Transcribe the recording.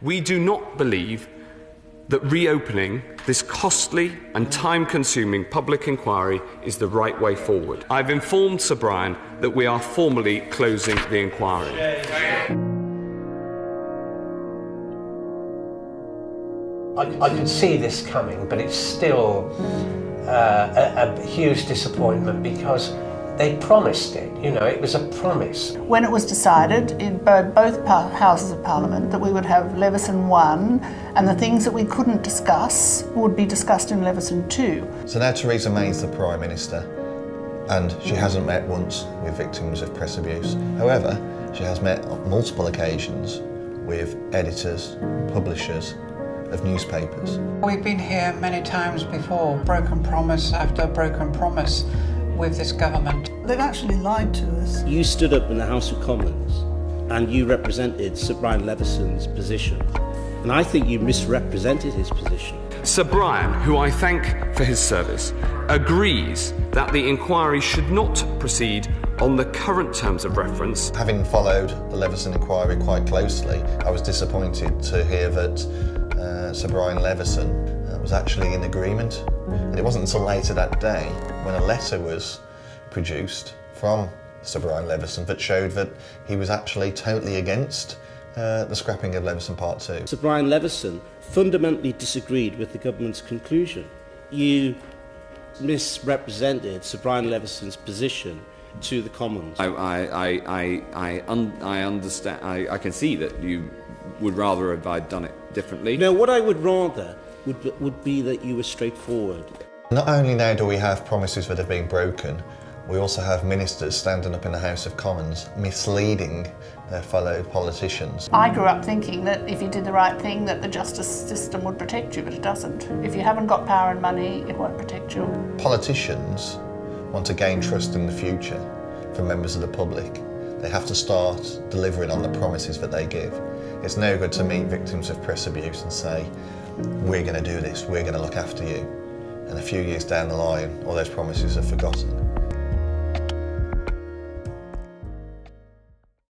We do not believe that reopening this costly and time-consuming public inquiry is the right way forward. I've informed Sir Brian that we are formally closing the inquiry. I could see this coming, but it's still a huge disappointment because they promised it, you know, it was a promise. When it was decided in both Houses of Parliament that we would have Loveson 1 and the things that we couldn't discuss would be discussed in Loveson 2. So now Theresa May's the Prime Minister and she hasn't met once with victims of press abuse. However, she has met on multiple occasions with editors, publishers of newspapers. We've been here many times before, broken promise after broken promise with this government. They've actually lied to us. You stood up in the House of Commons and you represented Sir Brian Leveson's position. And I think you misrepresented his position. Sir Brian, who I thank for his service, agrees that the inquiry should not proceed on the current terms of reference. Having followed the Loveson inquiry quite closely, I was disappointed to hear that Sir Brian Loveson was actually in agreement. And it wasn't until later that day when a letter was produced from Sir Brian Loveson that showed that he was actually totally against the scrapping of Loveson Part 2. Sir Brian Leveson fundamentally disagreed with the government's conclusion. You misrepresented Sir Brian Leveson's position to the Commons. I understand. I can see that you would rather have I'd done it differently. No, what I would rather would be that you were straightforward. Not only now do we have promises that have been broken, we also have ministers standing up in the House of Commons misleading their fellow politicians. I grew up thinking that if you did the right thing that the justice system would protect you, but it doesn't. If you haven't got power and money, it won't protect you. Politicians want to gain trust in the future from members of the public. They have to start delivering on the promises that they give. It's no good to meet victims of press abuse and say, we're going to do this, we're going to look after you. And a few years down the line, all those promises are forgotten.